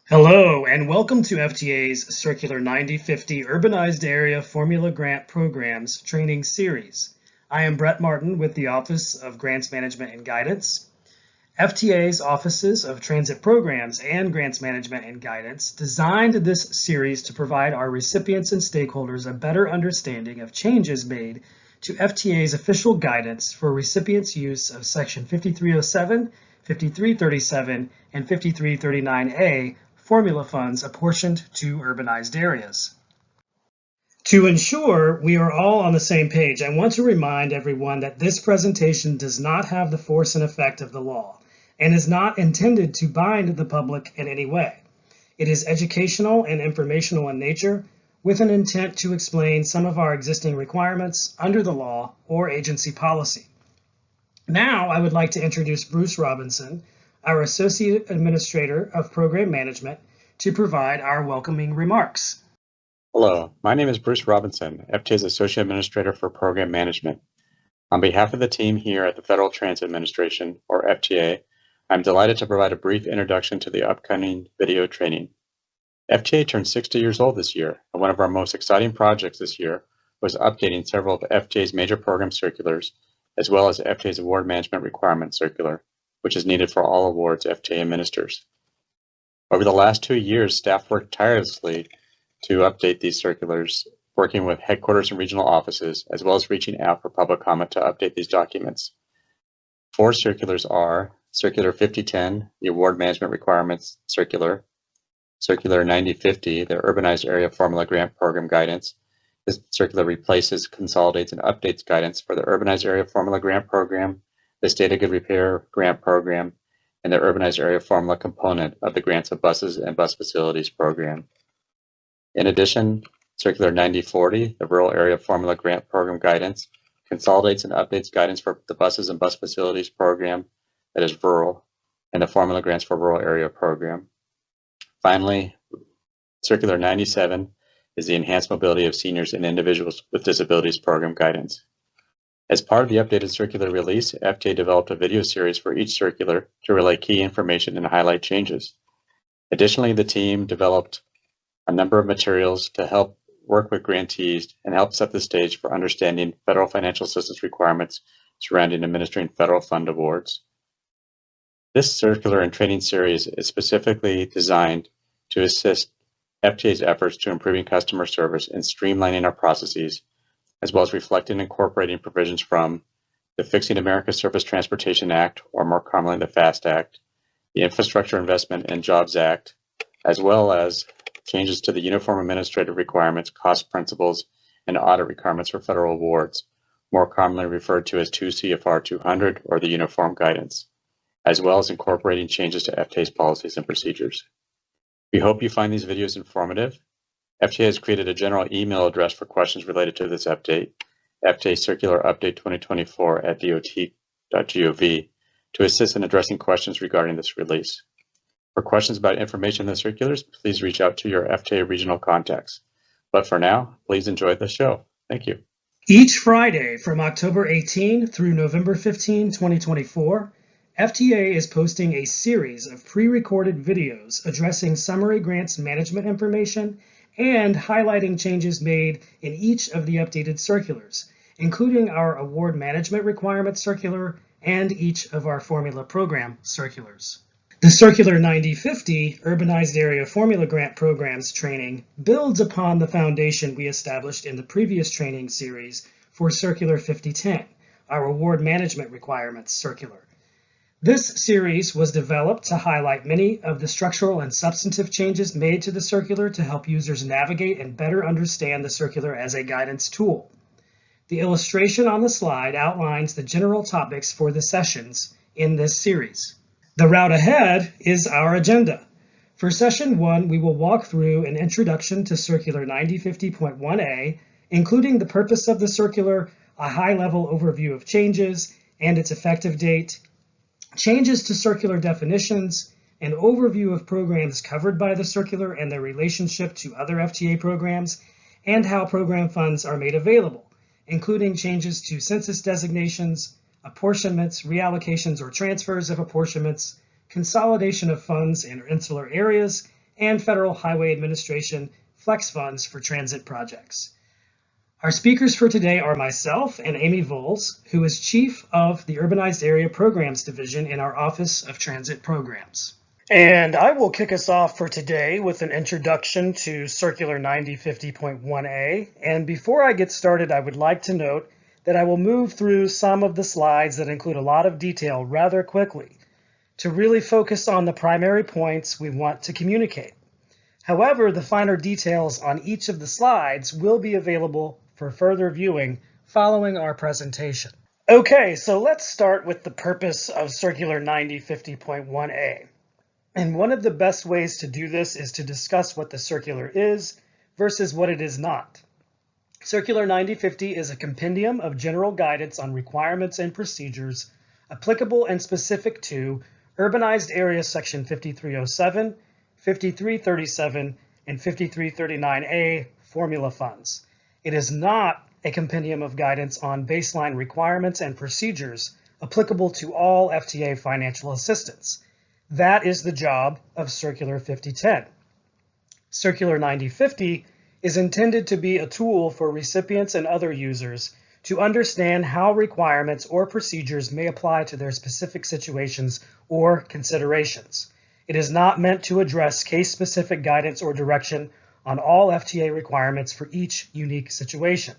Hello, and welcome to FTA's Circular 9050 Urbanized Area Formula Grant Programs Training Series. I am Brett Martin with the Office of Grants Management and Guidance. FTA's Offices of Transit Programs and Grants Management and Guidance designed this series to provide our recipients and stakeholders a better understanding of changes made to FTA's official guidance for recipients' use of Section 5307, 5337, and 5339A formula funds apportioned to urbanized areas. To ensure we are all on the same page, I want to remind everyone that this presentation does not have the force and effect of the law and is not intended to bind the public in any way. It is educational and informational in nature, with an intent to explain some of our existing requirements under the law or agency policy. Now, I would like to introduce Bruce Robinson, our Associate Administrator of Program Management, to provide our welcoming remarks. Hello, my name is Bruce Robinson, FTA's Associate Administrator for Program Management. On behalf of the team here at the Federal Transit Administration, or FTA, I'm delighted to provide a brief introduction to the upcoming video training. FTA turned 60 years old this year, and one of our most exciting projects this year was updating several of FTA's major program circulars, as well as FTA's Award Management Requirement Circular, which is needed for all awards FTA administers. Over the last 2 years, staff worked tirelessly to update these circulars, working with headquarters and regional offices, as well as reaching out for public comment to update these documents. 4 circulars are Circular 5010, the Award Management Requirements Circular, Circular 9050, the Urbanized Area Formula Grant Program Guidance. This circular replaces, consolidates, and updates guidance for the Urbanized Area Formula Grant Program, the State of Good Repair Grant Program, and the Urbanized Area Formula component of the Grants of Buses and Bus Facilities Program. In addition, Circular 9040, the Rural Area Formula Grant Program Guidance, consolidates and updates guidance for the Buses and Bus Facilities Program, that is rural, and the Formula Grants for Rural Area Program. Finally, Circular 97 is the Enhanced Mobility of Seniors and Individuals with Disabilities Program Guidance. As part of the updated circular release, FTA developed a video series for each circular to relay key information and highlight changes. Additionally, the team developed a number of materials to help work with grantees and help set the stage for understanding federal financial assistance requirements surrounding administering federal fund awards. This circular and training series is specifically designed to assist FTA's efforts to improving customer service and streamlining our processes, as well as reflecting and incorporating provisions from the Fixing America's Surface Transportation Act, or more commonly the FAST Act, the Infrastructure Investment and Jobs Act, as well as changes to the Uniform Administrative Requirements, Cost Principles, and Audit Requirements for Federal Awards, more commonly referred to as 2 CFR 200 or the Uniform Guidance, as well as incorporating changes to FTA's policies and procedures. We hope you find these videos informative. FTA has created a general email address for questions related to this update, FTA Circular Update 2024 at dot.gov, to assist in addressing questions regarding this release. For questions about information in the circulars, please reach out to your FTA regional contacts. But for now, please enjoy the show. Thank you. Each Friday from October 18 through November 15, 2024, FTA is posting a series of pre-recorded videos addressing summary grants management information and highlighting changes made in each of the updated circulars, including our Award Management Requirement Circular and each of our Formula Program circulars. The Circular 9050 Urbanized Area Formula Grant Programs training builds upon the foundation we established in the previous training series for Circular 5010, our Award Management Requirements Circular. This series was developed to highlight many of the structural and substantive changes made to the circular to help users navigate and better understand the circular as a guidance tool. The illustration on the slide outlines the general topics for the sessions in this series. The route ahead is our agenda. For Session 1, we will walk through an introduction to Circular 9050.1a, including the purpose of the circular, a high-level overview of changes and its effective date, changes to circular definitions, an overview of programs covered by the circular and their relationship to other FTA programs, and how program funds are made available, including changes to census designations, apportionments, reallocations or transfers of apportionments, consolidation of funds in insular areas, and Federal Highway Administration flex funds for transit projects. Our speakers for today are myself and Amy Voles, who is Chief of the Urbanized Area Programs Division in our Office of Transit Programs. And I will kick us off for today with an introduction to Circular 9050.1a. And before I get started, I would like to note that I will move through some of the slides that include a lot of detail rather quickly to really focus on the primary points we want to communicate. However, the finer details on each of the slides will be available for further viewing following our presentation. Okay, so let's start with the purpose of Circular 9050.1a. And one of the best ways to do this is to discuss what the circular is versus what it is not. Circular 9050 is a compendium of general guidance on requirements and procedures applicable and specific to Urbanized Area Section 5307, 5337, and 5339A formula funds. It is not a compendium of guidance on baseline requirements and procedures applicable to all FTA financial assistance. That is the job of Circular 5010. Circular 9050 is intended to be a tool for recipients and other users to understand how requirements or procedures may apply to their specific situations or considerations. It is not meant to address case-specific guidance or direction on all FTA requirements for each unique situation.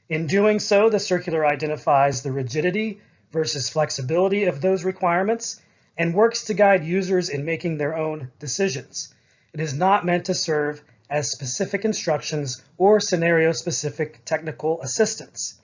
In doing so, the circular identifies the rigidity versus flexibility of those requirements and works to guide users in making their own decisions. It is not meant to serve as specific instructions or scenario-specific technical assistance.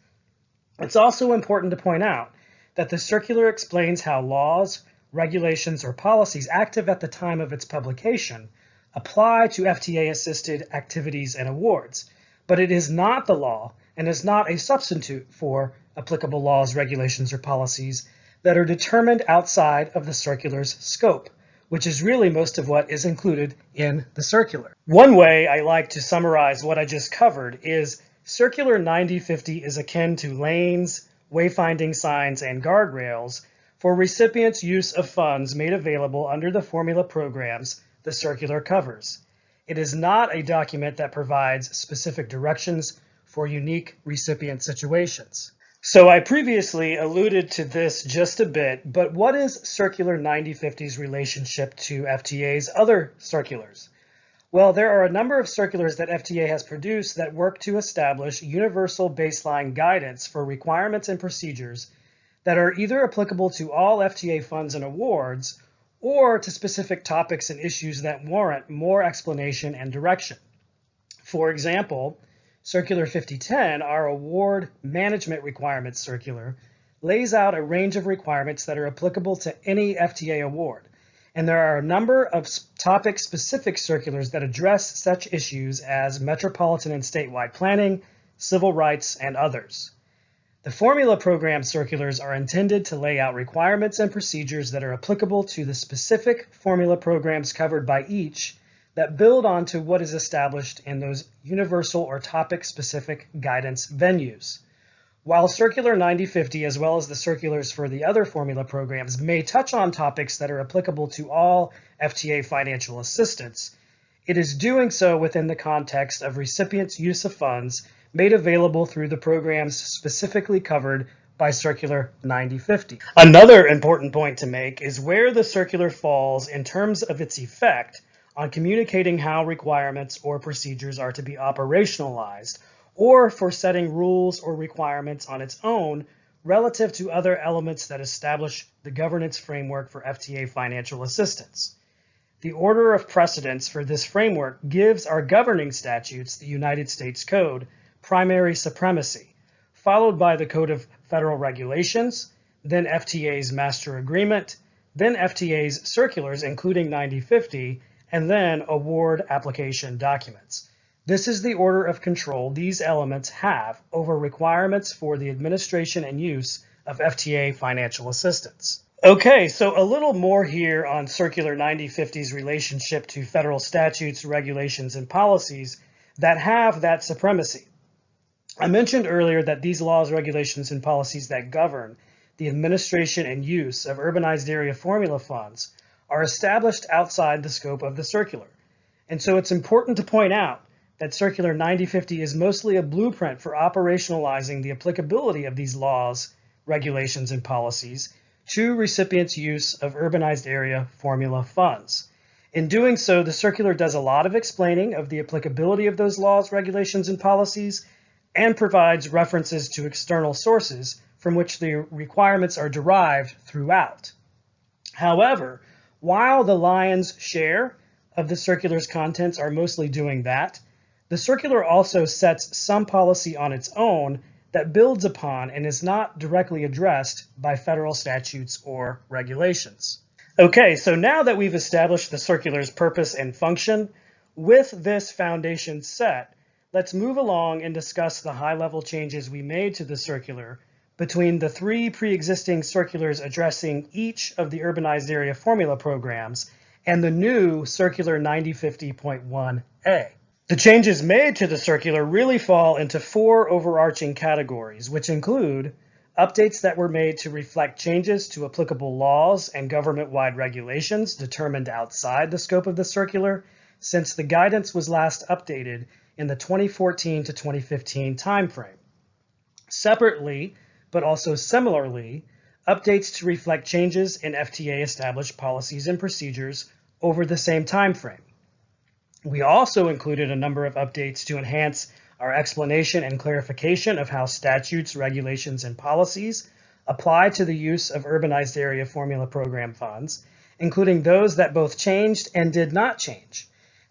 It's also important to point out that the circular explains how laws, regulations, or policies active at the time of its publication apply to FTA-assisted activities and awards, but it is not the law and is not a substitute for applicable laws, regulations, or policies that are determined outside of the circular's scope, which is really most of what is included in the circular. One way I like to summarize what I just covered is Circular 9050 is akin to lanes, wayfinding signs, and guardrails for recipients' use of funds made available under the formula programs the circular covers. It is not a document that provides specific directions for unique recipient situations. So I previously alluded to this just a bit, but what is Circular 9050's relationship to FTA's other circulars? Well, there are a number of circulars that FTA has produced that work to establish universal baseline guidance for requirements and procedures that are either applicable to all FTA funds and awards or to specific topics and issues that warrant more explanation and direction. For example, Circular 5010, our award management requirements circular, lays out a range of requirements that are applicable to any FTA award. And there are a number of topic-specific circulars that address such issues as metropolitan and statewide planning, civil rights, and others. The formula program circulars are intended to lay out requirements and procedures that are applicable to the specific formula programs covered by each that build onto what is established in those universal or topic-specific guidance venues. While Circular 9050, as well as the circulars for the other formula programs, may touch on topics that are applicable to all FTA financial assistance, it is doing so within the context of recipients' use of funds made available through the programs specifically covered by Circular 9050. Another important point to make is where the circular falls in terms of its effect on communicating how requirements or procedures are to be operationalized, or for setting rules or requirements on its own relative to other elements that establish the governance framework for FTA financial assistance. The order of precedence for this framework gives our governing statutes, the United States Code, primary supremacy, followed by the Code of Federal Regulations, then FTA's Master Agreement, then FTA's circulars, including 9050, and then award application documents. This is the order of control these elements have over requirements for the administration and use of FTA financial assistance. Okay, so a little more here on Circular 9050's relationship to federal statutes, regulations, and policies that have that supremacy. I mentioned earlier that these laws, regulations, and policies that govern the administration and use of urbanized area formula funds are established outside the scope of the circular. And so it's important to point out that Circular 9050 is mostly a blueprint for operationalizing the applicability of these laws, regulations, and policies to recipients' use of urbanized area formula funds. In doing so, the circular does a lot of explaining of the applicability of those laws, regulations, and policies, and provides references to external sources from which the requirements are derived throughout. However, while the lion's share of the circular's contents are mostly doing that, the circular also sets some policy on its own that builds upon and is not directly addressed by federal statutes or regulations. Okay, so now that we've established the circular's purpose and function, with this foundation set, let's move along and discuss the high-level changes we made to the circular between the three pre-existing circulars addressing each of the urbanized area formula programs and the new Circular 9050.1a. The changes made to the circular really fall into four overarching categories, which include updates that were made to reflect changes to applicable laws and government-wide regulations determined outside the scope of the circular since the guidance was last updated in the 2014 to 2015 timeframe. Separately, but also similarly, updates to reflect changes in FTA-established policies and procedures over the same timeframe. We also included a number of updates to enhance our explanation and clarification of how statutes, regulations, and policies apply to the use of urbanized area formula program funds, including those that both changed and did not change,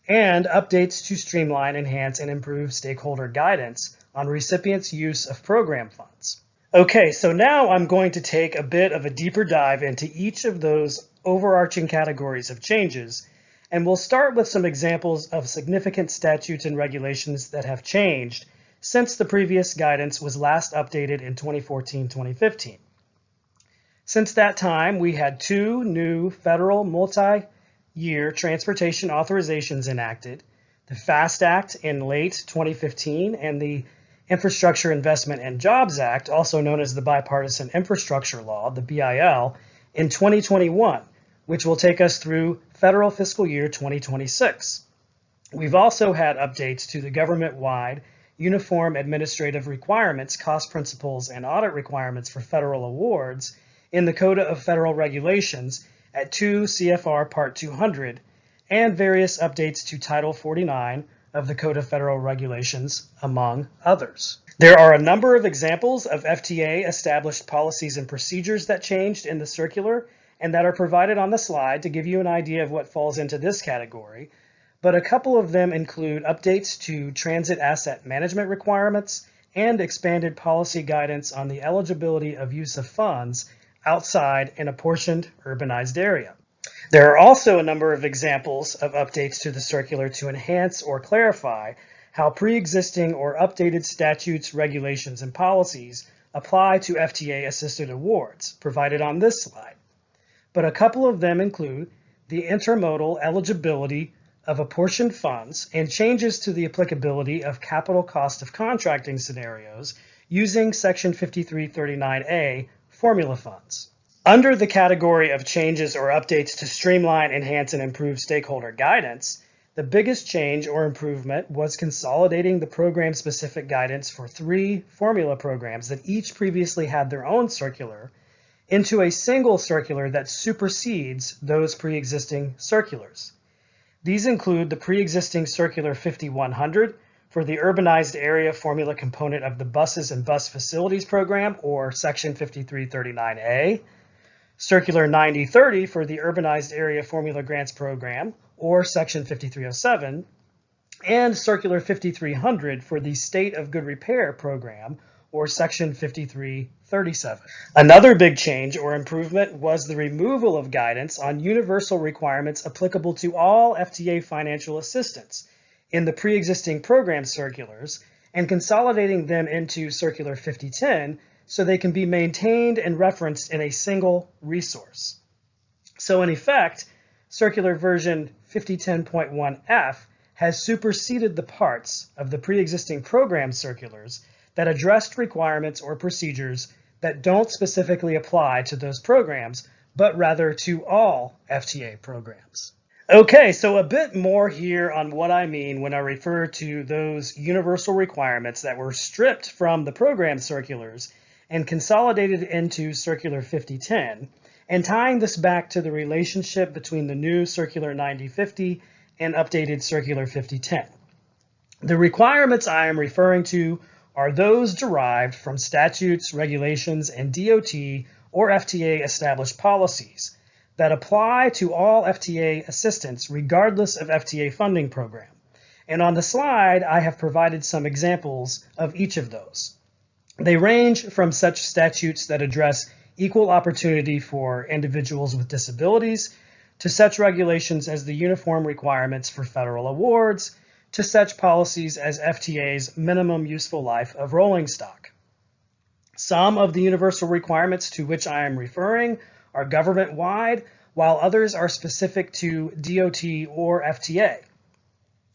and updates to streamline, enhance, and improve stakeholder guidance on recipients' use of program funds. Okay, so now I'm going to take a bit of a deeper dive into each of those overarching categories of changes, and we'll start with some examples of significant statutes and regulations that have changed since the previous guidance was last updated in 2014-2015. Since that time, we had two new federal multi-year transportation authorizations enacted, the FAST Act in late 2015 and the Infrastructure Investment and Jobs Act, also known as the Bipartisan Infrastructure Law, the BIL, in 2021, which will take us through federal fiscal year 2026. We've also had updates to the government-wide Uniform Administrative Requirements, Cost Principles, and Audit Requirements for Federal Awards in the Code of Federal Regulations at 2 CFR Part 200, and various updates to Title 49 of the Code of Federal Regulations, among others. There are a number of examples of FTA-established policies and procedures that changed in the circular and that are provided on the slide to give you an idea of what falls into this category, but a couple of them include updates to transit asset management requirements and expanded policy guidance on the eligibility of use of funds outside an apportioned urbanized area. There are also a number of examples of updates to the circular to enhance or clarify how pre-existing or updated statutes, regulations, and policies apply to FTA-assisted awards, provided on this slide. But a couple of them include the intermodal eligibility of apportioned funds and changes to the applicability of capital cost of contracting scenarios using Section 5339A formula funds. Under the category of changes or updates to streamline, enhance, and improve stakeholder guidance, the biggest change or improvement was consolidating the program-specific guidance for three formula programs that each previously had their own circular into a single circular that supersedes those pre-existing circulars. These include the pre-existing Circular 5100 for the Urbanized Area Formula component of the Buses and Bus Facilities Program, or Section 5339A, Circular 9030 for the Urbanized Area Formula Grants Program, or Section 5307, and Circular 5300 for the State of Good Repair Program, or Section 5337. Another big change or improvement was the removal of guidance on universal requirements applicable to all FTA financial assistance in the pre-existing program circulars and consolidating them into Circular 5010 so they can be maintained and referenced in a single resource. So in effect, Circular version 5010.1F has superseded the parts of the pre-existing program circulars that addressed requirements or procedures that don't specifically apply to those programs, but rather to all FTA programs. Okay, so a bit more here on what I mean when I refer to those universal requirements that were stripped from the program circulars and consolidated into Circular 5010, and tying this back to the relationship between the new Circular 9050 and updated Circular 5010. The requirements I am referring to are those derived from statutes, regulations, and DOT or FTA established policies that apply to all FTA assistance regardless of FTA funding program. And on the slide, I have provided some examples of each of those. They range from such statutes that address equal opportunity for individuals with disabilities, to such regulations as the uniform requirements for federal awards, to such policies as FTA's minimum useful life of rolling stock. Some of the universal requirements to which I am referring are government-wide, while others are specific to DOT or FTA.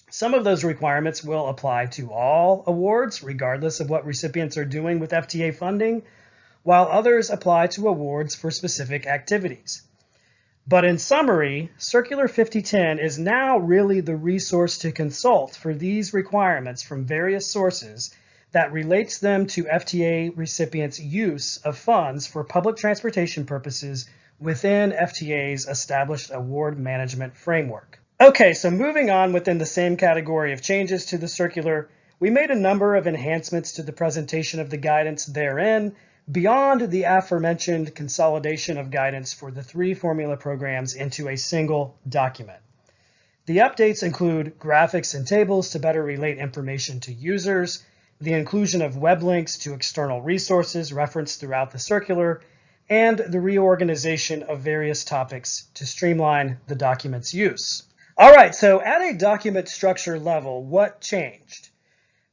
Some of those requirements will apply to all awards, regardless of what recipients are doing with FTA funding, while others apply to awards for specific activities. But in summary, Circular 5010 is now really the resource to consult for these requirements from various sources that relates them to FTA recipients' use of funds for public transportation purposes within FTA's established award management framework. Okay, so moving on within the same category of changes to the circular, we made a number of enhancements to the presentation of the guidance therein, beyond the aforementioned consolidation of guidance for the 3 formula programs into a single document. The updates include graphics and tables to better relate information to users, the inclusion of web links to external resources referenced throughout the circular, and the reorganization of various topics to streamline the document's use. All right, so at a document structure level, what changed?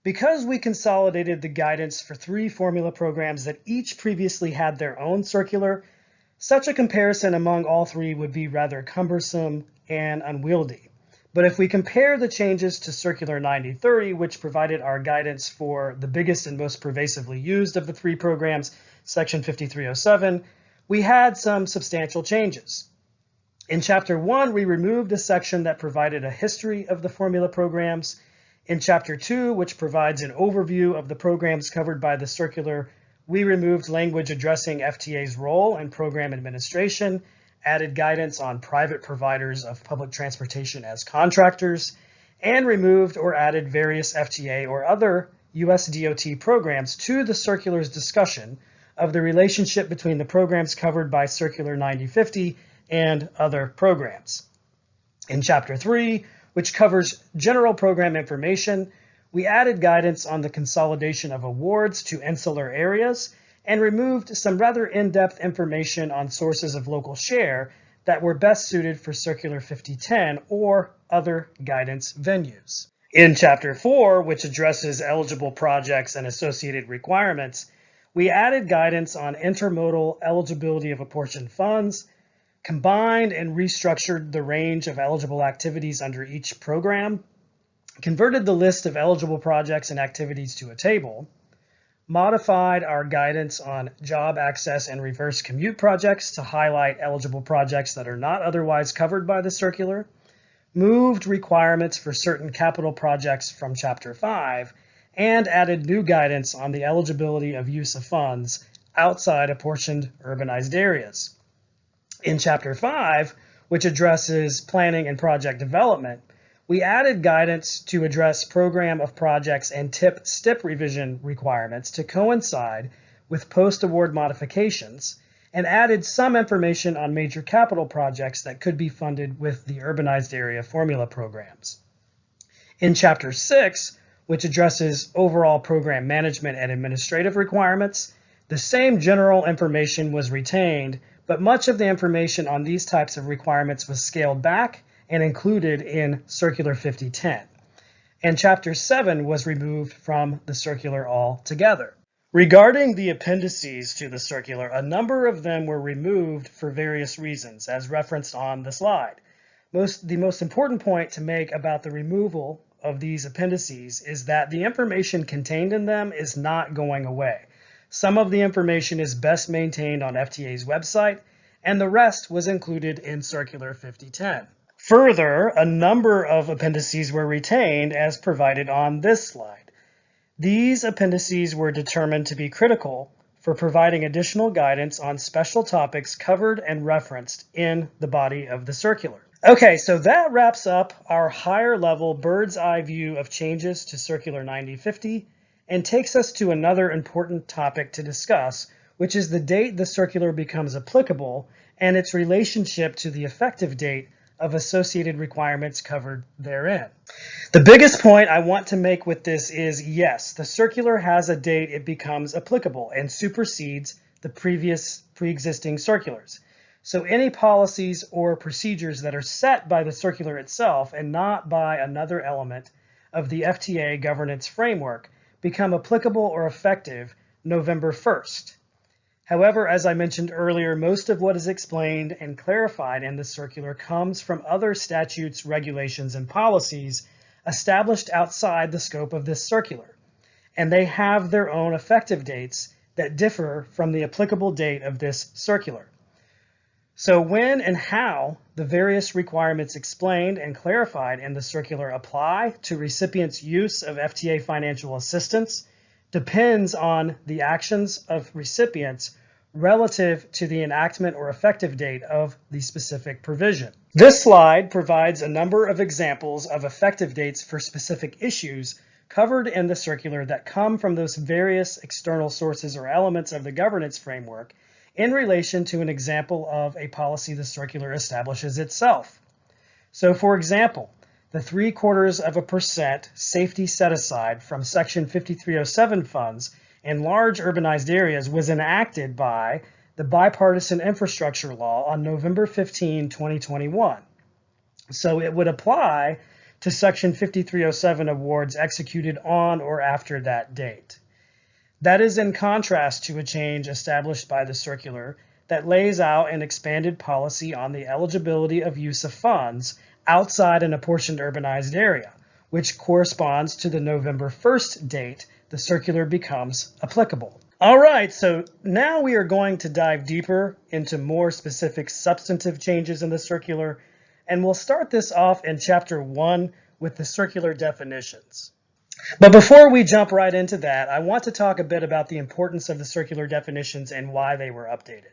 Because we consolidated the guidance for 3 formula programs that each previously had their own circular, such a comparison among all 3 would be rather cumbersome and unwieldy. But if we compare the changes to Circular 9030, which provided our guidance for the biggest and most pervasively used of the 3 programs, Section 5307, we had some substantial changes. In Chapter 1, we removed a section that provided a history of the formula programs. In Chapter 2, which provides an overview of the programs covered by the circular, we removed language addressing FTA's role in program administration, added guidance on private providers of public transportation as contractors, and removed or added various FTA or other US DOT programs to the circular's discussion of the relationship between the programs covered by Circular 9050 and other programs. In Chapter 3, which covers general program information, we added guidance on the consolidation of awards to insular areas and removed some rather in-depth information on sources of local share that were best suited for Circular 5010 or other guidance venues. In Chapter 4, which addresses eligible projects and associated requirements, we added guidance on intermodal eligibility of apportioned funds, combined and restructured the range of eligible activities under each program, converted the list of eligible projects and activities to a table, modified our guidance on job access and reverse commute projects to highlight eligible projects that are not otherwise covered by the circular, moved requirements for certain capital projects from Chapter 5, and added new guidance on the eligibility of use of funds outside apportioned urbanized areas. In Chapter 5, which addresses planning and project development, we added guidance to address program of projects and STIP revision requirements to coincide with post-award modifications, and added some information on major capital projects that could be funded with the urbanized area formula programs. In Chapter 6, which addresses overall program management and administrative requirements, the same general information was retained, but much of the information on these types of requirements was scaled back and included in Circular 5010. And Chapter 7 was removed from the circular altogether. Regarding the appendices to the circular, a number of them were removed for various reasons, as referenced on the slide. The most important point to make about the removal of these appendices is that the information contained in them is not going away. Some of the information is best maintained on FTA's website, and the rest was included in Circular 5010. Further, a number of appendices were retained as provided on this slide. These appendices were determined to be critical for providing additional guidance on special topics covered and referenced in the body of the circular. Okay, so that wraps up our higher level bird's eye view of changes to Circular 9050 and takes us to another important topic to discuss, which is the date the circular becomes applicable and its relationship to the effective date of associated requirements covered therein. The biggest point I want to make with this is, yes, the circular has a date it becomes applicable and supersedes the pre-existing circulars. So any policies or procedures that are set by the circular itself and not by another element of the FTA governance framework become applicable or effective November 1st. However, as I mentioned earlier, most of what is explained and clarified in the circular comes from other statutes, regulations, and policies established outside the scope of this circular, and they have their own effective dates that differ from the applicable date of this circular. So when and how the various requirements explained and clarified in the circular apply to recipients' use of FTA financial assistance depends on the actions of recipients relative to the enactment or effective date of the specific provision. This slide provides a number of examples of effective dates for specific issues covered in the circular that come from those various external sources or elements of the governance framework in relation to an example of a policy the circular establishes itself. So for example, the 0.75% safety set-aside from Section 5307 funds in large urbanized areas was enacted by the Bipartisan Infrastructure Law on November 15, 2021. So it would apply to Section 5307 awards executed on or after that date. That is in contrast to a change established by the circular that lays out an expanded policy on the eligibility of use of funds outside an apportioned urbanized area, which corresponds to the November 1st date the circular becomes applicable. All right, so now we are going to dive deeper into more specific substantive changes in the circular, and we'll start this off in Chapter 1 with the circular definitions. But before we jump right into that, I want to talk a bit about the importance of the circular definitions and why they were updated.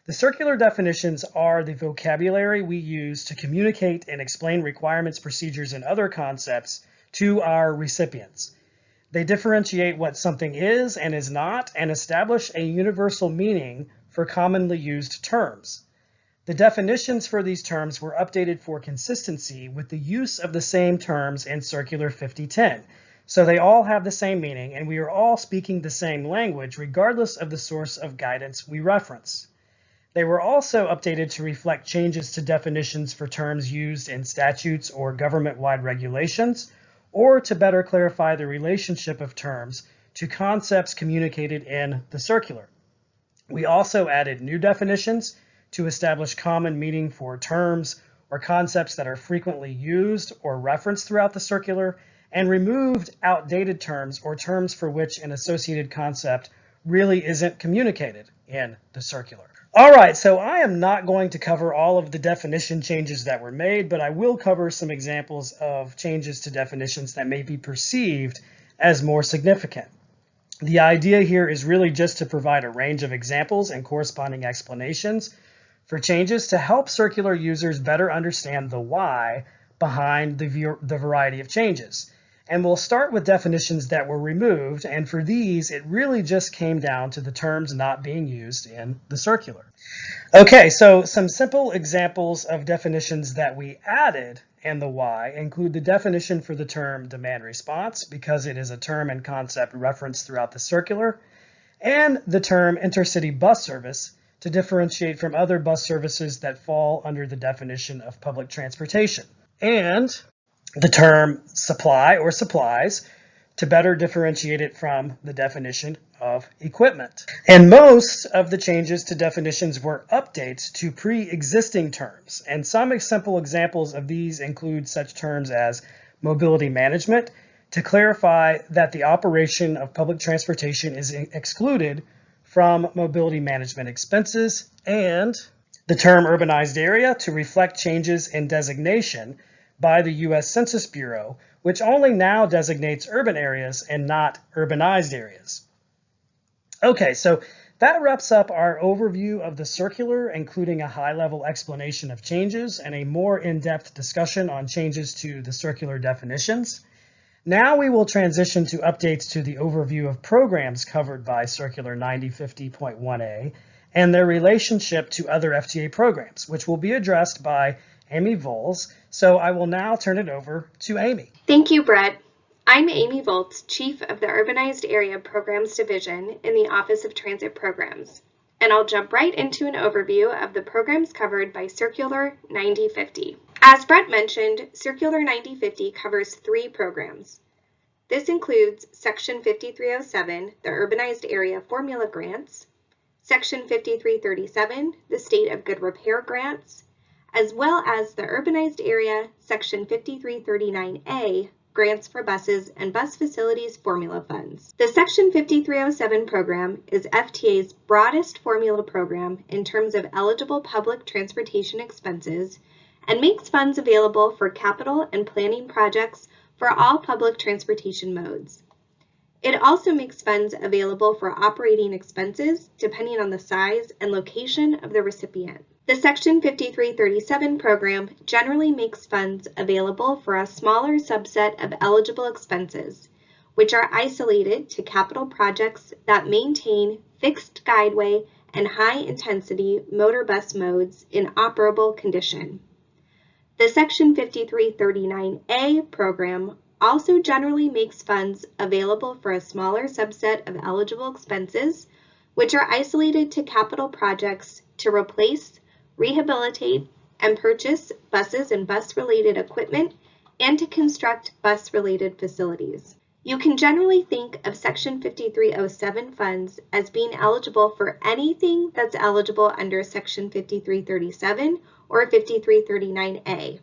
The circular definitions are the vocabulary we use to communicate and explain requirements, procedures, and other concepts to our recipients. They differentiate what something is and is not and establish a universal meaning for commonly used terms. The definitions for these terms were updated for consistency with the use of the same terms in Circular 5010. So they all have the same meaning, and we are all speaking the same language regardless of the source of guidance we reference. They were also updated to reflect changes to definitions for terms used in statutes or government-wide regulations, or to better clarify the relationship of terms to concepts communicated in the circular. We also added new definitions to establish common meaning for terms or concepts that are frequently used or referenced throughout the circular, and removed outdated terms or terms for which an associated concept really isn't communicated in the circular. All right, so I am not going to cover all of the definition changes that were made, but I will cover some examples of changes to definitions that may be perceived as more significant. The idea here is really just to provide a range of examples and corresponding explanations for changes to help circular users better understand the why behind the variety of changes. And we'll start with definitions that were removed, and for these, it really just came down to the terms not being used in the circular. Okay, so some simple examples of definitions that we added and the why include the definition for the term demand response, because it is a term and concept referenced throughout the circular, and the term intercity bus service to differentiate from other bus services that fall under the definition of public transportation, and the term supply or supplies to better differentiate it from the definition of equipment. And most of the changes to definitions were updates to pre-existing terms. And some simple examples of these include such terms as mobility management to clarify that the operation of public transportation is excluded from mobility management expenses, and the term urbanized area to reflect changes in designation by the U.S. Census Bureau, which only now designates urban areas and not urbanized areas. Okay, so that wraps up our overview of the circular, including a high-level explanation of changes and a more in-depth discussion on changes to the circular definitions. Now we will transition to updates to the overview of programs covered by Circular 9050.1a and their relationship to other FTA programs, which will be addressed by Amy Voles. So I will now turn it over to Amy. Thank you, Brett. I'm Amy Volz, Chief of the Urbanized Area Programs Division in the Office of Transit Programs, and I'll jump right into an overview of the programs covered by Circular 9050. As Brett mentioned, Circular 9050 covers 3 programs. This includes Section 5307, the Urbanized Area Formula Grants, Section 5337, the State of Good Repair Grants, as well as the Urbanized Area Section 5339A, Grants for Buses and Bus Facilities Formula Funds. The Section 5307 program is FTA's broadest formula program in terms of eligible public transportation expenses and makes funds available for capital and planning projects for all public transportation modes. It also makes funds available for operating expenses depending on the size and location of the recipient. The Section 5337 program generally makes funds available for a smaller subset of eligible expenses, which are isolated to capital projects that maintain fixed guideway and high-intensity motor bus modes in operable condition. The Section 5339A program also generally makes funds available for a smaller subset of eligible expenses, which are isolated to capital projects to replace, rehabilitate, and purchase buses and bus-related equipment, and to construct bus-related facilities. You can generally think of Section 5307 funds as being eligible for anything that's eligible under Section 5337 or 5339A.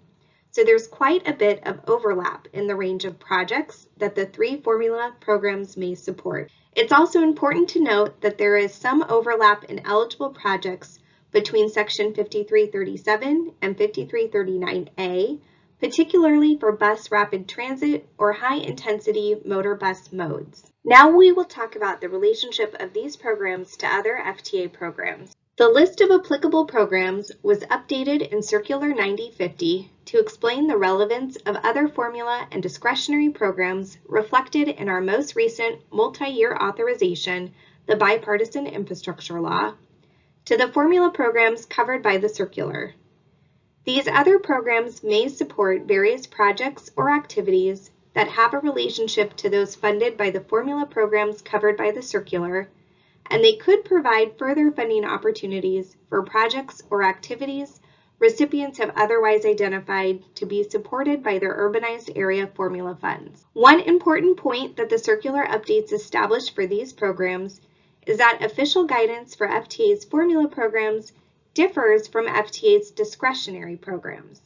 So there's quite a bit of overlap in the range of projects that the 3 formula programs may support. It's also important to note that there is some overlap in eligible projects between Section 5337 and 5339A, particularly for bus rapid transit or high-intensity motor bus modes. Now we will talk about the relationship of these programs to other FTA programs. The list of applicable programs was updated in Circular 9050 to explain the relevance of other formula and discretionary programs reflected in our most recent multi-year authorization, the Bipartisan Infrastructure Law, to the formula programs covered by the circular. These other programs may support various projects or activities that have a relationship to those funded by the formula programs covered by the circular, and they could provide further funding opportunities for projects or activities recipients have otherwise identified to be supported by their urbanized area formula funds. One important point that the circular updates established for these programs is that official guidance for FTA's formula programs differs from FTA's discretionary programs.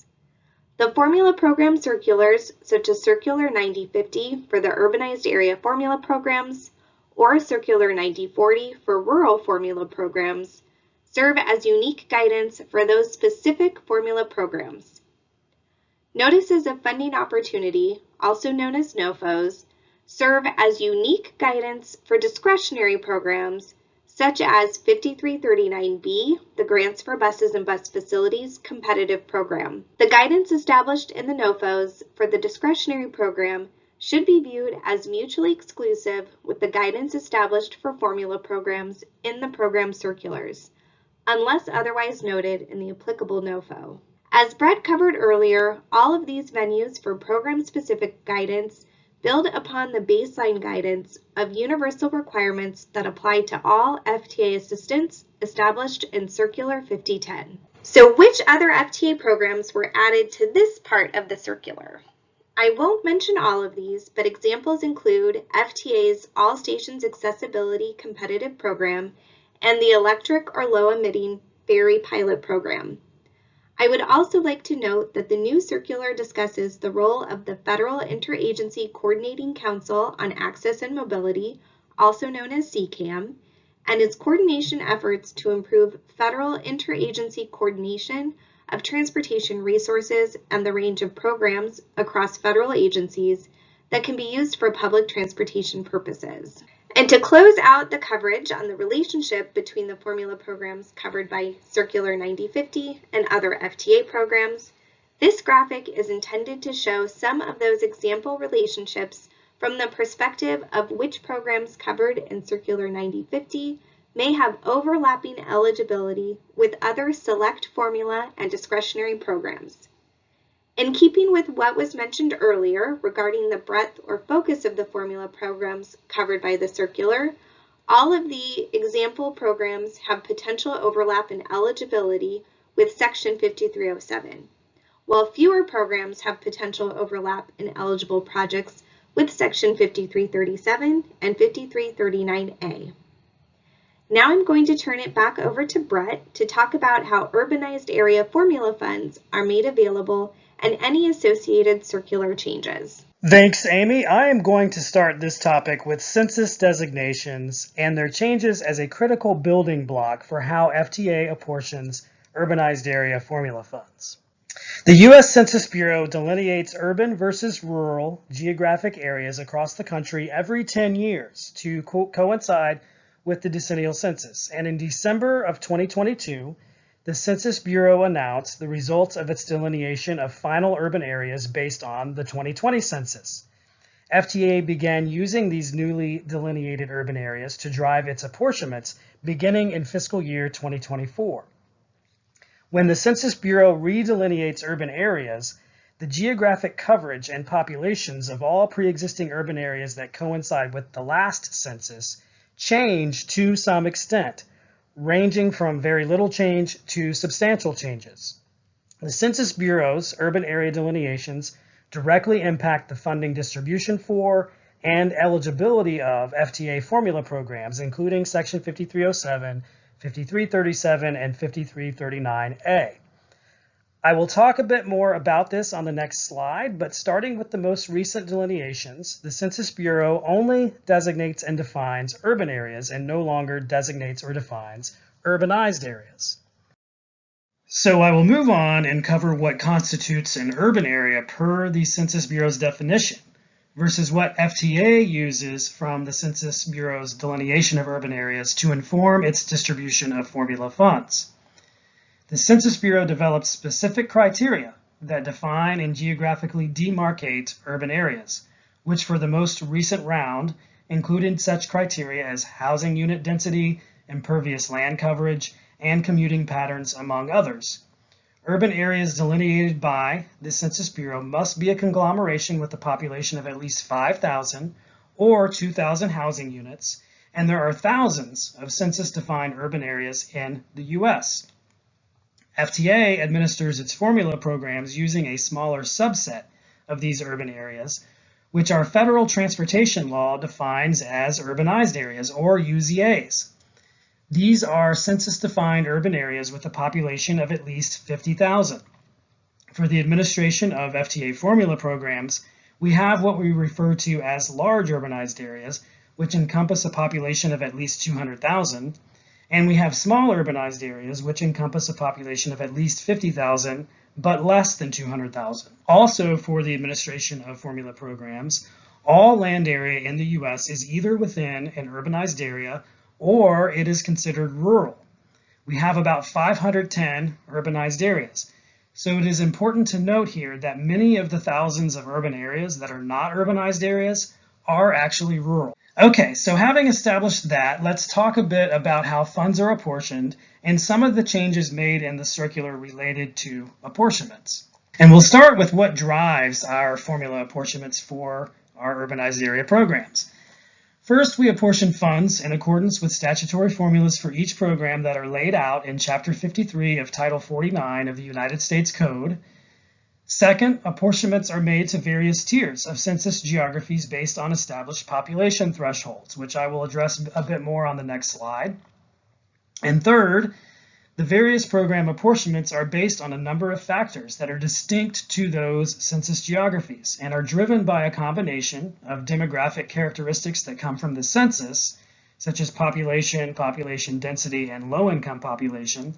The formula program circulars, such as Circular 9050 for the urbanized area formula programs or Circular 9040 for rural formula programs, serve as unique guidance for those specific formula programs. Notices of funding opportunity, also known as NOFOs, serve as unique guidance for discretionary programs such as 5339B, the Grants for Buses and Bus Facilities Competitive Program. The guidance established in the NOFOs for the discretionary program should be viewed as mutually exclusive with the guidance established for formula programs in the program circulars, unless otherwise noted in the applicable NOFO. As Brett covered earlier, all of these venues for program-specific guidance build upon the baseline guidance of universal requirements that apply to all FTA assistance established in Circular 5010. So which other FTA programs were added to this part of the circular? I won't mention all of these, but examples include FTA's All Stations Accessibility Competitive Program and the Electric or Low-Emitting Ferry Pilot Program. I would also like to note that the new circular discusses the role of the Federal Interagency Coordinating Council on Access and Mobility, also known as CCAM, and its coordination efforts to improve federal interagency coordination of transportation resources and the range of programs across federal agencies that can be used for public transportation purposes. And to close out the coverage on the relationship between the formula programs covered by Circular 9050 and other FTA programs, this graphic is intended to show some of those example relationships from the perspective of which programs covered in Circular 9050 may have overlapping eligibility with other select formula and discretionary programs. In keeping with what was mentioned earlier regarding the breadth or focus of the formula programs covered by the circular, all of the example programs have potential overlap in eligibility with Section 5307, while fewer programs have potential overlap in eligible projects with Section 5337 and 5339A. Now I'm going to turn it back over to Brett to talk about how urbanized area formula funds are made available and any associated circular changes. Thanks, Amy. I am going to start this topic with census designations and their changes as a critical building block for how FTA apportions urbanized area formula funds. The U.S. Census Bureau delineates urban versus rural geographic areas across the country every 10 years to coincide with the decennial census. And in December of 2022, the Census Bureau announced the results of its delineation of final urban areas based on the 2020 census. FTA began using these newly delineated urban areas to drive its apportionments beginning in fiscal year 2024. When the Census Bureau redelineates urban areas, the geographic coverage and populations of all pre-existing urban areas that coincide with the last census change to some extent, ranging from very little change to substantial changes. The Census Bureau's urban area delineations directly impact the funding distribution for and eligibility of FTA formula programs, including Section 5307, 5337, and 5339A. I will talk a bit more about this on the next slide, but starting with the most recent delineations, the Census Bureau only designates and defines urban areas and no longer designates or defines urbanized areas. So I will move on and cover what constitutes an urban area per the Census Bureau's definition versus what FTA uses from the Census Bureau's delineation of urban areas to inform its distribution of formula funds. The Census Bureau develops specific criteria that define and geographically demarcate urban areas, which for the most recent round included such criteria as housing unit density, impervious land coverage, and commuting patterns, among others. Urban areas delineated by the Census Bureau must be a conglomeration with a population of at least 5,000 or 2,000 housing units, and there are thousands of census-defined urban areas in the U.S. FTA administers its formula programs using a smaller subset of these urban areas, which our federal transportation law defines as urbanized areas, or UZAs. These are census-defined urban areas with a population of at least 50,000. For the administration of FTA formula programs, we have what we refer to as large urbanized areas, which encompass a population of at least 200,000, and we have small urbanized areas, which encompass a population of at least 50,000, but less than 200,000. Also, for the administration of formula programs, all land area in the U.S. is either within an urbanized area or it is considered rural. We have about 510 urbanized areas. So it is important to note here that many of the thousands of urban areas that are not urbanized areas are actually rural. Okay, so having established that, let's talk a bit about how funds are apportioned and some of the changes made in the circular related to apportionments. And we'll start with what drives our formula apportionments for our urbanized area programs. First, we apportion funds in accordance with statutory formulas for each program that are laid out in Chapter 53 of Title 49 of the United States Code. Second, apportionments are made to various tiers of census geographies based on established population thresholds, which I will address a bit more on the next slide. And third, the various program apportionments are based on a number of factors that are distinct to those census geographies and are driven by a combination of demographic characteristics that come from the census, such as population, population density, and low-income population,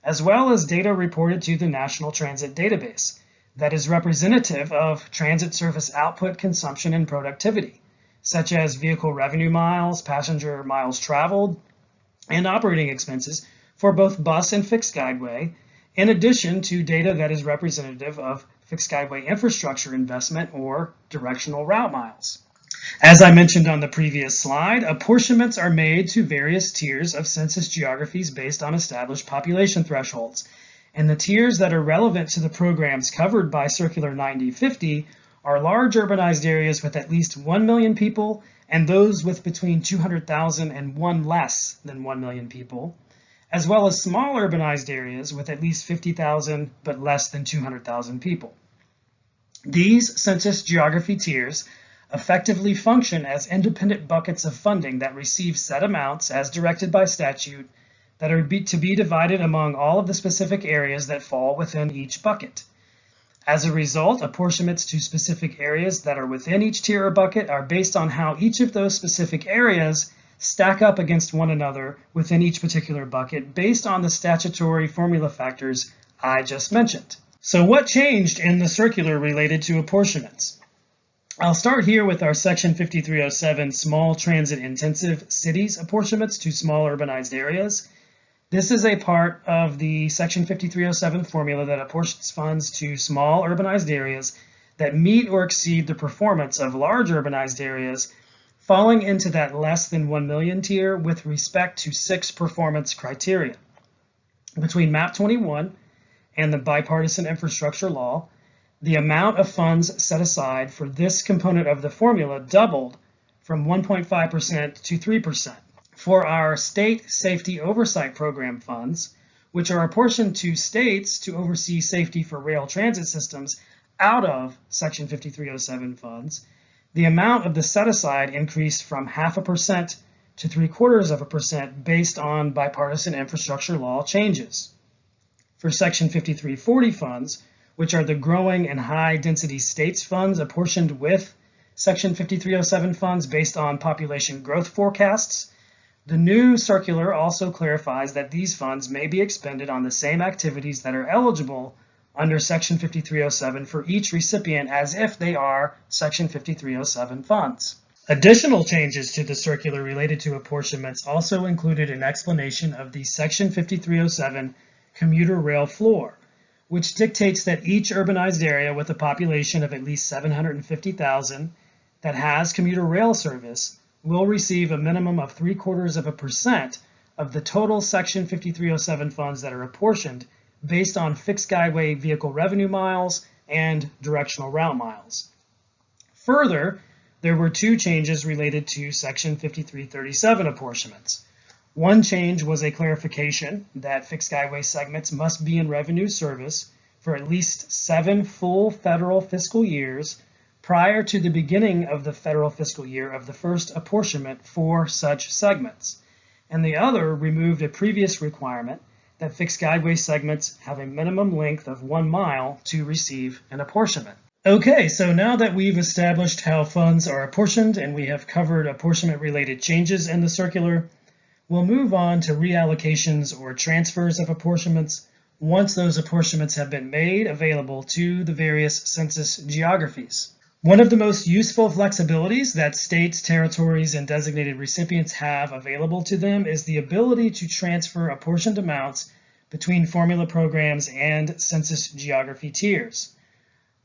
as well as data reported to the National Transit Database that is representative of transit service output, consumption, and productivity, such as vehicle revenue miles, passenger miles traveled, and operating expenses for both bus and fixed guideway, in addition to data that is representative of fixed guideway infrastructure investment or directional route miles. As I mentioned on the previous slide, apportionments are made to various tiers of census geographies based on established population thresholds. And the tiers that are relevant to the programs covered by Circular 9050 are large urbanized areas with at least 1 million people and those with between 200,000 and one less than 1 million people, as well as small urbanized areas with at least 50,000 but less than 200,000 people. These census geography tiers effectively function as independent buckets of funding that receive set amounts as directed by statute that are to be divided among all of the specific areas that fall within each bucket. As a result, apportionments to specific areas that are within each tier or bucket are based on how each of those specific areas stack up against one another within each particular bucket based on the statutory formula factors I just mentioned. So what changed in the circular related to apportionments? I'll start here with our Section 5307 small transit intensive cities apportionments to small urbanized areas. This is a part of the Section 5307 formula that apportions funds to small urbanized areas that meet or exceed the performance of large urbanized areas, falling into that less than 1 million tier with respect to 6 performance criteria. Between MAP 21 and the bipartisan infrastructure law, the amount of funds set aside for this component of the formula doubled from 1.5% to 3%. For our state safety oversight program funds, which are apportioned to states to oversee safety for rail transit systems out of Section 5307 funds, the amount of the set-aside increased from 0.5% to 0.75% based on bipartisan infrastructure law changes. For Section 5340 funds, which are the growing and high-density states funds apportioned with Section 5307 funds based on population growth forecasts, the new circular also clarifies that these funds may be expended on the same activities that are eligible under Section 5307 for each recipient as if they are Section 5307 funds. Additional changes to the circular related to apportionments also included an explanation of the Section 5307 commuter rail floor, which dictates that each urbanized area with a population of at least 750,000 that has commuter rail service will receive a minimum of 0.75% of the total Section 5307 funds that are apportioned based on fixed guideway vehicle revenue miles and directional route miles. Further, there were 2 changes related to Section 5337 apportionments. One change was a clarification that fixed guideway segments must be in revenue service for at least 7 full federal fiscal years prior to the beginning of the federal fiscal year of the first apportionment for such segments. And the other removed a previous requirement that fixed guideway segments have a minimum length of 1 mile to receive an apportionment. Okay, so now that we've established how funds are apportioned and we have covered apportionment-related changes in the circular, we'll move on to reallocations or transfers of apportionments once those apportionments have been made available to the various census geographies. One of the most useful flexibilities that states, territories, and designated recipients have available to them is the ability to transfer apportioned amounts between formula programs and census geography tiers.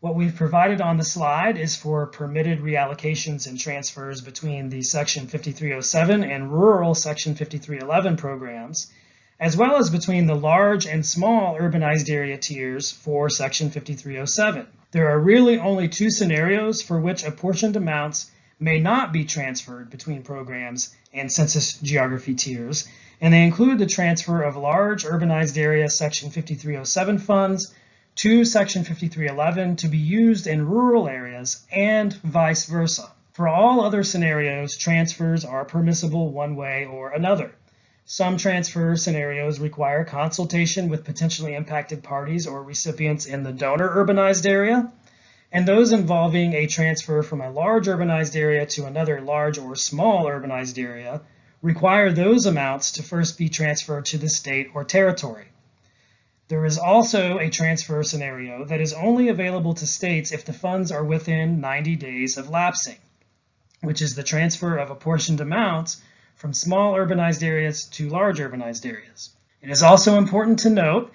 What we've provided on the slide is for permitted reallocations and transfers between the Section 5307 and rural Section 5311 programs, as well as between the large and small urbanized area tiers for Section 5307. There are really only 2 scenarios for which apportioned amounts may not be transferred between programs and census geography tiers, and they include the transfer of large urbanized area Section 5307 funds to Section 5311 to be used in rural areas and vice versa. For all other scenarios, transfers are permissible one way or another. Some transfer scenarios require consultation with potentially impacted parties or recipients in the donor urbanized area, and those involving a transfer from a large urbanized area to another large or small urbanized area require those amounts to first be transferred to the state or territory. There is also a transfer scenario that is only available to states if the funds are within 90 days of lapsing, which is the transfer of apportioned amounts from small urbanized areas to large urbanized areas. It is also important to note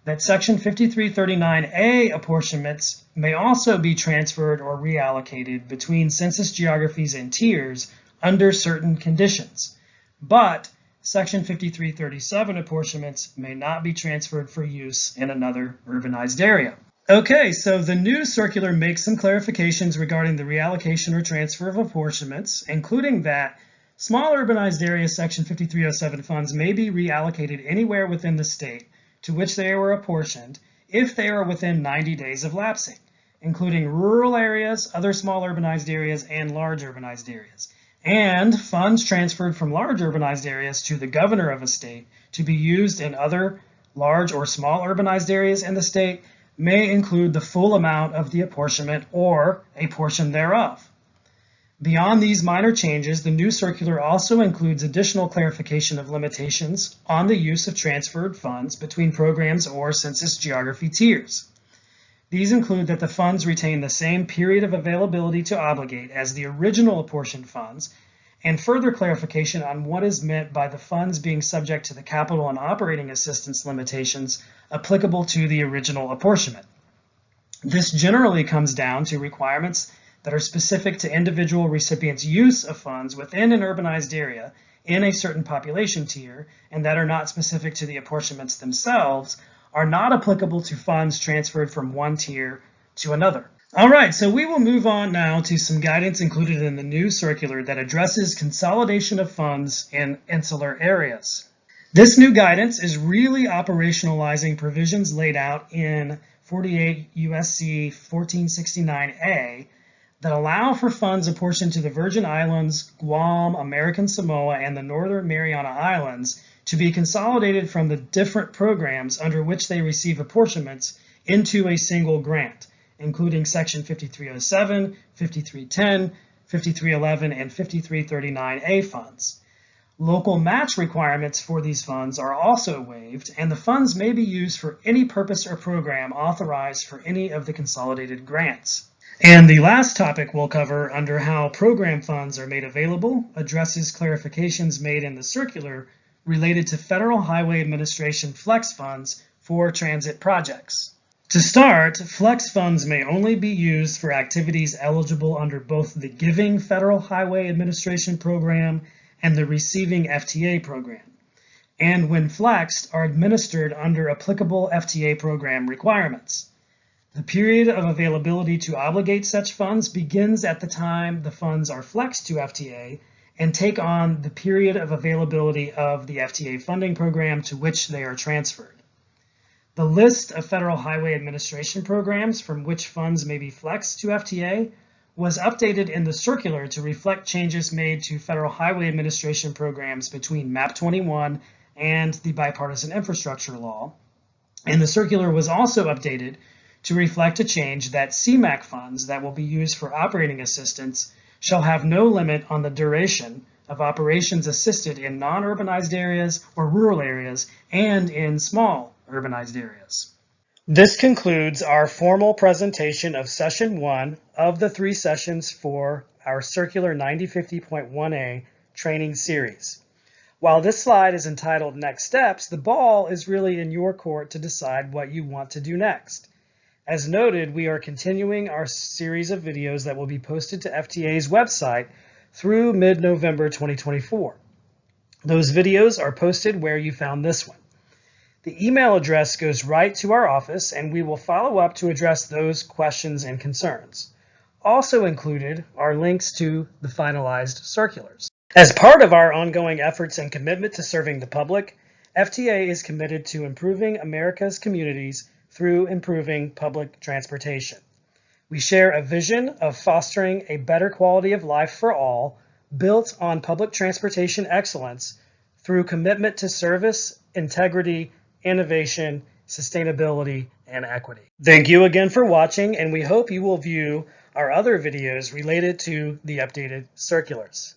that Section 5339A apportionments may also be transferred or reallocated between census geographies and tiers under certain conditions, but Section 5337 apportionments may not be transferred for use in another urbanized area. Okay, so the new circular makes some clarifications regarding the reallocation or transfer of apportionments, including that small urbanized area Section 5307 funds may be reallocated anywhere within the state to which they were apportioned if they are within 90 days of lapsing, including rural areas, other small urbanized areas, and large urbanized areas. And funds transferred from large urbanized areas to the governor of a state to be used in other large or small urbanized areas in the state may include the full amount of the apportionment or a portion thereof. Beyond these minor changes, the new circular also includes additional clarification of limitations on the use of transferred funds between programs or census geography tiers. These include that the funds retain the same period of availability to obligate as the original apportioned funds, and further clarification on what is meant by the funds being subject to the capital and operating assistance limitations applicable to the original apportionment. This generally comes down to requirements that are specific to individual recipients' use of funds within an urbanized area in a certain population tier, and that are not specific to the apportionments themselves, are not applicable to funds transferred from one tier to another. All right, so we will move on now to some guidance included in the new circular that addresses consolidation of funds in insular areas. This new guidance is really operationalizing provisions laid out in 48 USC 1469A that allow for funds apportioned to the Virgin Islands, Guam, American Samoa, and the Northern Mariana Islands to be consolidated from the different programs under which they receive apportionments into a single grant, including Section 5307, 5310, 5311, and 5339A funds. Local match requirements for these funds are also waived, and the funds may be used for any purpose or program authorized for any of the consolidated grants. And the last topic we'll cover under how program funds are made available addresses clarifications made in the circular related to Federal Highway Administration flex funds for transit projects. To start, flex funds may only be used for activities eligible under both the giving Federal Highway Administration program and the receiving FTA program, and when flexed are administered under applicable FTA program requirements. The period of availability to obligate such funds begins at the time the funds are flexed to FTA and take on the period of availability of the FTA funding program to which they are transferred. The list of Federal Highway Administration programs from which funds may be flexed to FTA was updated in the circular to reflect changes made to Federal Highway Administration programs between MAP 21 and the Bipartisan Infrastructure Law, and the circular was also updated to reflect a change that CMAQ funds that will be used for operating assistance shall have no limit on the duration of operations assisted in non-urbanized areas or rural areas and in small urbanized areas. This concludes our formal presentation of Session 1 of the 3 sessions for our Circular 9050.1a training series. While this slide is entitled Next Steps, the ball is really in your court to decide what you want to do next. As noted, we are continuing our series of videos that will be posted to FTA's website through mid-November 2024. Those videos are posted where you found this one. The email address goes right to our office, and we will follow up to address those questions and concerns. Also included are links to the finalized circulars. As part of our ongoing efforts and commitment to serving the public, FTA is committed to improving America's communities through improving public transportation. We share a vision of fostering a better quality of life for all, built on public transportation excellence through commitment to service, integrity, innovation, sustainability, and equity. Thank you again for watching, and we hope you will view our other videos related to the updated circulars.